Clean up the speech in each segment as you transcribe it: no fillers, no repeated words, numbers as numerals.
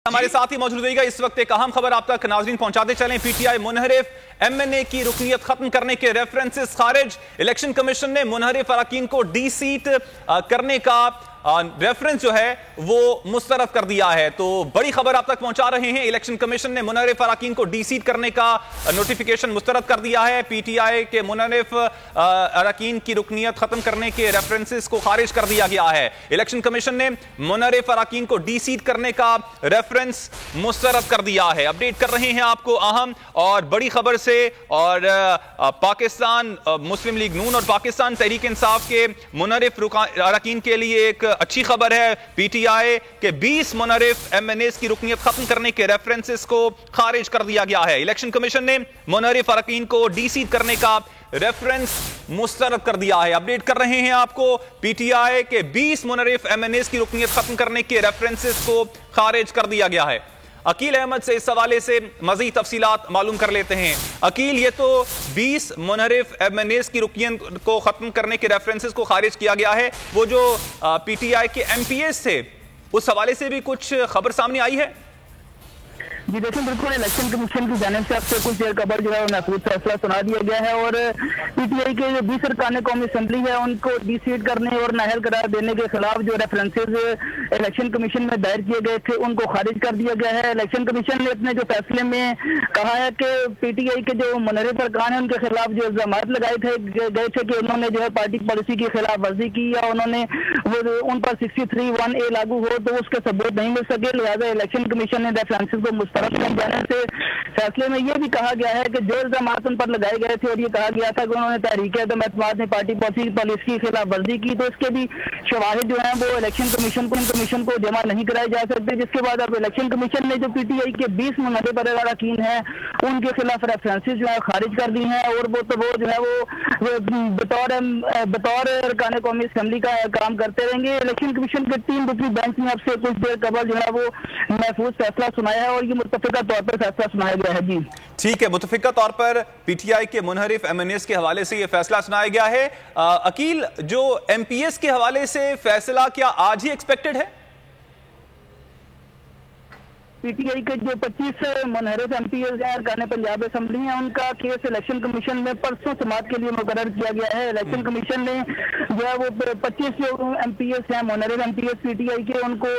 हमारे साथ ही मौजूद रहिएगा। इस वक्त एक अहम खबर आप तक नाज़रीन पहुंचाते चलें। पीटीआई मुनहरिफ एमएनए की रुकनियत खत्म करने के रेफरेंसेस खारिज। इलेक्शन कमीशन ने मुनहरिफ अरकान को डी सीट करने का रेफरेंस जो है वो मुस्तरद कर दिया है। तो बड़ी खबर आप तक पहुंचा रहे हैं। इलेक्शन कमीशन ने मुनहरिफ अरकान को डी सीट करने का नोटिफिकेशन मुस्तरद कर दिया है। पीटीआई के मुनहरिफ अरकान की रुकनियत खत्म करने के रेफरेंसेस को खारिज कर दिया गया है। इलेक्शन कमीशन ने मुनहरिफ अरकान को डी सीट करने का रेफरेंस मुस्तरद कर दिया है। अपडेट कर रहे हैं आपको अहम और बड़ी खबर से। और पाकिस्तान मुस्लिम लीग नून और पाकिस्तान तहरीक इंसाफ के मुनहरिफ अरकान के लिए एक अच्छी खबर है। पीटीआई के 20 मुनहरिफ एमएनएस की रुकनियत खत्म करने के रेफरेंसेस को खारिज कर दिया गया है। इलेक्शन कमीशन ने मुनहरिफ अरकान को डी सीट करने का रेफरेंस मुस्तरद कर दिया है। अपडेट कर रहे हैं आपको। पीटीआई के 20 मुनहरिफ एमएनएस की रुकनियत खत्म करने के रेफरेंसेस को खारिज कर दिया गया है। अकील अहमद से इस हवाले से मजीद तफसीलात मालूम कर लेते हैं। अकील, ये तो 20 मुनहरिफ एमएनएस की रुकनियत को खत्म करने के रेफरेंसेस को खारिज किया गया है। वो जो पीटीआई के एमपीएस थे उस हवाले से भी कुछ खबर सामने आई है? जी देखिए, बिल्कुल इलेक्शन कमीशन की जानिब से अब से कुछ देर कबल जो है वो महफूज फैसला सुना दिया गया है और पीटीआई के जो 20 अरकान कौमी असम्बली है उनको डी सीट करने और नाअहल करार देने के खिलाफ जो रेफरेंसेज इलेक्शन कमीशन में दायर किए गए थे उनको खारिज कर दिया गया है। इलेक्शन कमीशन ने अपने जो फैसले में कहा है कि पीटीआई के जो मुनहरिफ अरकान है उनके खिलाफ जो इल्जामात लगाए गए थे कि उन्होंने जो है पार्टी पॉलिसी की खिलाफ वर्जी की या उन्होंने वो उन पर 63(1)A लागू हो तो उसके सबूत नहीं मिल सके। लिहाजा इलेक्शन कमीशन ने रेफरेंसेज को मुस्तरद कर जाने से फैसले में यह भी कहा गया है कि जो इल्जामात उन पर लगाए गए थे और ये कहा गया था कि उन्होंने तहरीक अदम एतमाद में पार्टी पॉलिसी की खिलाफ वर्जी की, तो इसके भी शवाहिद जो है वो इलेक्शन कमीशन को जमा नहीं कराए जा सकते। जिसके बाद अब इलेक्शन कमीशन ने जो पीटीआई के 20 मुनहरिफ अरकान हैं उनके खिलाफ रेफरेंसेज जो है खारिज कर दी हैं और वो जो है वो बतौर अरकान कौमी असम्बली का काम करते रहेंगे। इलेक्शन कमीशन के 3 रुकनी बेंच ने अब से कुछ देर कबल जो है वो महफूज फैसला सुनाया है और ये मुत्तफिका तौर पर फैसला सुनाया गया है। जी ठीक है, मुत्तफिका तौर पर पीटीआई के मुनहरिफ एमएनएस के हवाले से यह फैसला सुनाया गया है। अकील, जो एमपीएस के हवाले से फैसला क्या आज ही एक्सपेक्टेड है? पीटीआई के जो 25 मुनहरिफ एमपीएस हैं अरकान पंजाब असम्बली हैं उनका केस इलेक्शन कमीशन में परसों समाअत के लिए मुकर्रर किया गया है। इलेक्शन कमीशन ने जो है वो 25 जो एमपीएस हैं मुनहरिफ एमपीएस पीटीआई के उनको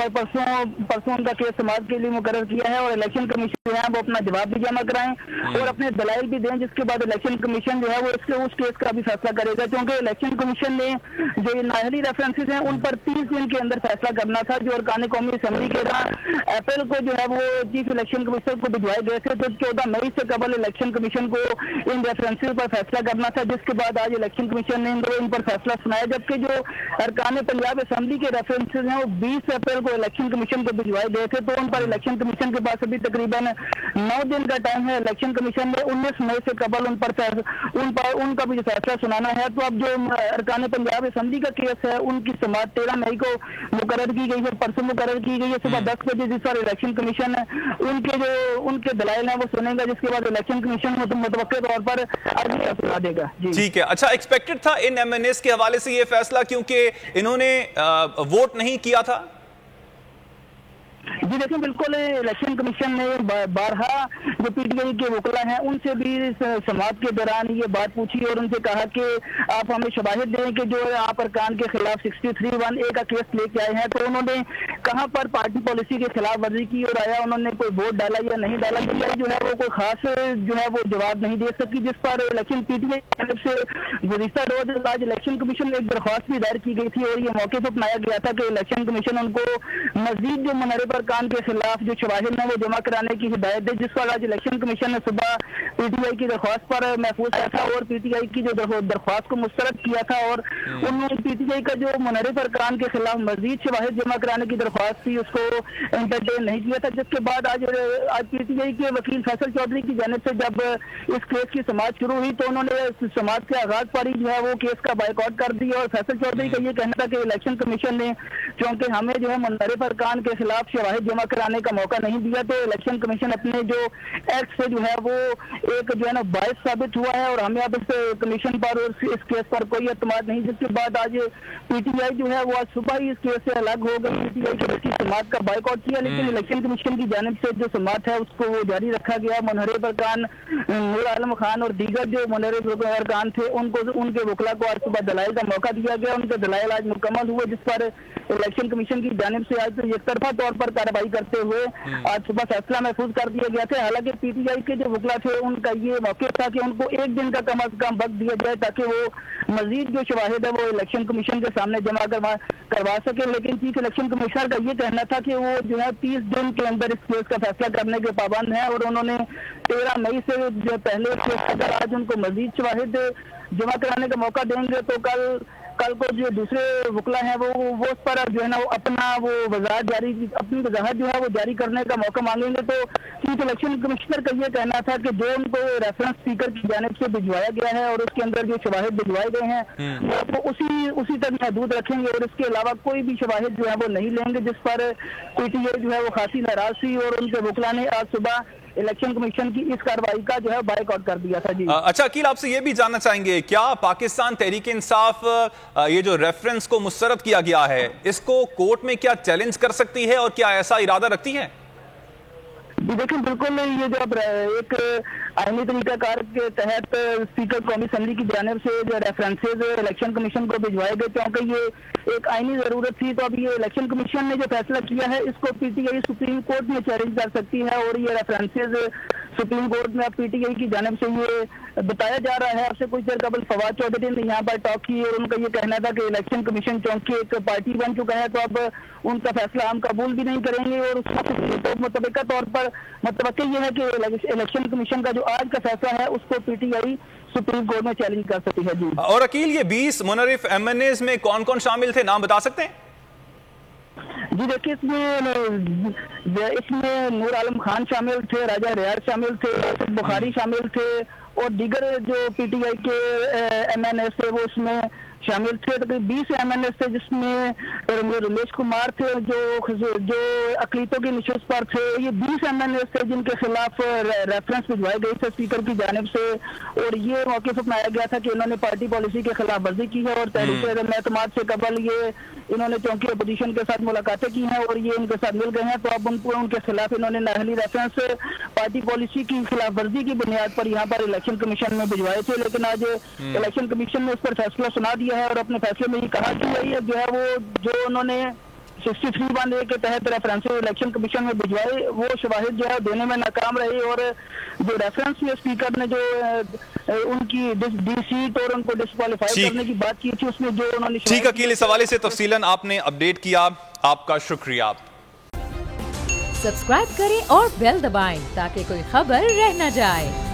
परसों उनका केस समाअत के लिए मुकर्रर किया है और इलेक्शन कमीशन जो है वो अपना जवाब भी जमा कराएं और अपने दलाइल भी दें, जिसके बाद इलेक्शन कमीशन जो है वो उस केस का भी फैसला करेगा। क्योंकि इलेक्शन कमीशन ने जो नाअहली रेफरेंसेज हैं उन पर 30 दिन के अंदर फैसला करना था जो अरकान कौमी असम्बली के अप्रैल को जो है वो चीफ इलेक्शन कमिश्नर को भिजवाए गए थे। तो 14 मई से कबल इलेक्शन कमीशन को इन रेफरेंसेज पर फैसला करना था, जिसके बाद आज इलेक्शन कमीशन ने इन पर फैसला सुनाया। जबकि जो अरकान पंजाब असम्बली के रेफरेंसेज हैं वो 20 अप्रैल को इलेक्शन कमीशन को भिजवाए गए थे। तो उन पर इलेक्शन कमीशन के पास अभी तकरीबन 9 दिन का टाइम है। इलेक्शन कमीशन ने 19 मई से कबल उनका भी जो फैसला सुनाना है। तो अब जो अरकान पंजाब असम्बली का केस है उनकी समाअत 13 मई को मुकर्रर की गई है, परसों मुकर्रर की गई है सुबह 10 बजे, जिस पर इलेक्शन कमीशन उनके दलाइल हैं वो सुनेगा, जिसके बाद इलेक्शन कमीशन मुतवक्किल तौर पर अगली फैसला देगा। ठीक है, अच्छा, एक्सपेक्टेड था इन एमएनएस के हवाले से ये फैसला क्योंकि इन्होंने वोट नहीं किया था? जी देखिए, बिल्कुल इलेक्शन कमीशन ने बारहा जो पीटीआई के वकला हैं उनसे भी समाअत के दौरान ये बात पूछी और उनसे कहा कि आप हमें शवाहिद दें कि जो आप अरकान के खिलाफ 63(1)A का केस लेके आए हैं। तो उन्होंने कहां पर पार्टी पॉलिसी के खिलाफ वर्जी की और आया उन्होंने कोई वोट डाला या नहीं डाला, जो है वो कोई खास जो है वो जवाब नहीं दे सकी, जिस पर इलेक्शन पीटीआई की तरफ से गुज़िश्ता रोज आज इलेक्शन कमीशन में एक दरख्वास्त भी दायर की गई थी और ये मौके पर अपनाया गया था कि इलेक्शन कमीशन उनको मजीद जो मुनहरिफ अरकान के खिलाफ जो शवाहिद है वो जमा कराने की हिदायत दी, जिस पर आज इलेक्शन कमीशन ने सुबह पीटीआई की दरख्वास्त पर महफूज था और पीटीआई की जो दरख्वास्त को मुस्तरद किया था और उन्होंने पीटीआई का जो मुनहरिफ अरकान के खिलाफ मजीद शवाहिद जमा कराने की दरख्वास्त थी उसको एंटरटेन नहीं किया था। जिसके बाद आज पीटीआई के वकील फैसल चौधरी की जानिब से जब इस केस की समाअत शुरू हुई तो उन्होंने समाअत के आगाज पर ही जो है वो केस का बायकॉट कर दिया और फैसल चौधरी का ये कहना था कि इलेक्शन कमीशन ने, क्योंकि हमें जो है मुनहरिफ अरकान के खिलाफ शवाहिद जमा कराने का मौका नहीं दिया, तो इलेक्शन कमीशन अपने जो एक्ट से जो है वो एक जो है ना बायस साबित हुआ है और हमें अब इस कमीशन पर और इस केस पर कोई एतमाद नहीं, जिसके बाद आज पीटीआई जो है वो आज सुबह ही इस केस से अलग हो गई। पीटीआई के बच्ची समात का बाइकआउट किया, लेकिन इलेक्शन कमीशन की जानिब से जो समात है उसको वो जारी रखा गया। मुनहरिफ अरकान नूर आलम खान और दीगर जो मुनहरिफ अरकान थे उनको उनके वकला को आज सुबह दलाइल का मौका दिया गया। उनके दलाइल आज मुकम्मल हुए, जिस पर इलेक्शन कमीशन की जानिब से आज तो एक तरफा तौर पर कार्रवाई करते हुए आज सुबह फैसला महफूज कर दिया गया था। हालांकि पीटीआई के जो वकला थे उनका ये मौके था कि उनको एक दिन का कम अज कम वक्त दिया जाए ताकि वो मजीद जो शवाहिद है वो इलेक्शन कमीशन के सामने जमा करवा सके, लेकिन चीफ इलेक्शन कमिश्नर का ये कहना था कि वो जो है 30 दिन के अंदर इस केस का फैसला करने के पाबंद है और उन्होंने 13 मई से जो पहले केस अगर आज उनको मजीद शवाहिद जमा कराने का मौका देंगे तो कल को जो दूसरे वकला हैं वो उस पर जो है ना वो अपनी वजाहत जो है वो जारी करने का मौका मांगेंगे। तो चीफ इलेक्शन कमिश्नर का ये कहना था कि जो उनको रेफरेंस स्पीकर की जानिब से भिजवाया गया है और उसके अंदर जो शवाहिद भिजवाए गए हैं वो उसी तक महदूद रखेंगे और इसके अलावा कोई भी शवाहिद जो है वो नहीं लेंगे, जिस पर पीटीआई जो है वो खासी नाराज थी और उनके वकला ने आज सुबह इलेक्शन कमीशन की इस कार्रवाई का जो है बाइकआउट कर दिया था। जी अच्छा अकील, आपसे ये भी जानना चाहेंगे क्या पाकिस्तान तहरीक इंसाफ ये जो रेफरेंस को मुस्तरद किया गया है इसको कोर्ट में क्या चैलेंज कर सकती है और क्या ऐसा इरादा रखती है? देखिए बिल्कुल, ये जो अब एक आईनी तरीकाकार के तहत स्पीकर कौमी असम्बली की जानिब से जो रेफरेंसेज इलेक्शन कमीशन को भिजवाए गए क्योंकि ये एक आईनी जरूरत थी, तो अब ये इलेक्शन कमीशन ने जो फैसला किया है इसको पीटीआई सुप्रीम कोर्ट में चैलेंज कर सकती है और ये रेफरेंसेज सुप्रीम कोर्ट में अब पीटीआई की जानिब से ये बताया जा रहा है। आपसे कुछ देर कबल फवाद चौधरी ने यहाँ पर टॉक की और उनका ये कहना था कि इलेक्शन कमीशन चूंकि एक पार्टी बन चुका है तो अब उनका फैसला हम कबूल भी नहीं करेंगे और उसका मुतबका तौर पर मतलब ये है कि इलेक्शन कमीशन का जो आज का फैसला है उसको पीटीआई सुप्रीम कोर्ट में चैलेंज कर सकती है। जी और अकील, ये 20 मुनहरिफ एमएनएज में कौन कौन शामिल थे, नाम बता सकते हैं? जी देखिए, इसमें नूर आलम खान शामिल थे, राजा रियाज शामिल थे, बुखारी शामिल थे और दीगर जो पीटीआई के एमएनएस थे वो उसमें शामिल थे। तो 20 एमएनएस थे जिसमें रमेश कुमार थे जो अकलीतों की निशस्त पर थे। ये 20 एमएनएस थे जिनके खिलाफ रेफरेंस भिजवाए गए थे स्पीकर की जानिब से और ये मौके पर अपनाया गया था कि इन्होंने पार्टी पॉलिसी के खिलाफ वर्जी की है और तहरीक एतमाद से कबल ये इन्होंने चौंकी अपोजिशन के साथ मुलाकातें की हैं और ये इनके साथ मिल गए हैं। तो अब उनके खिलाफ इन्होंने नाहली रेफरेंस पार्टी पॉलिसी की खिलाफ वर्जी की बुनियाद पर यहाँ पर इलेक्शन कमीशन में भिजवाए थे, लेकिन आज इलेक्शन कमीशन ने इस पर फैसला सुना दिया है और अपने फैसले में ये कहा कि ये जो है वो जो उन्होंने 63(1)(a) के तहत रेफरेंसेस इलेक्शन कमीशन में भिजवाए वो शवाहिद जो है देने में नाकाम रहे और जो रेफरेंस में स्पीकर ने जो उनकी डी-सीट और उनको डिस्क्वालीफाई करने की बात की थी उसमें जो उन्होंने ठीक अकील, इस हवाले से तफसीलन आपने अपडेट किया, आपका शुक्रिया। सब्सक्राइब करें और बेल दबाएं ताकि कोई खबर रह न जाए।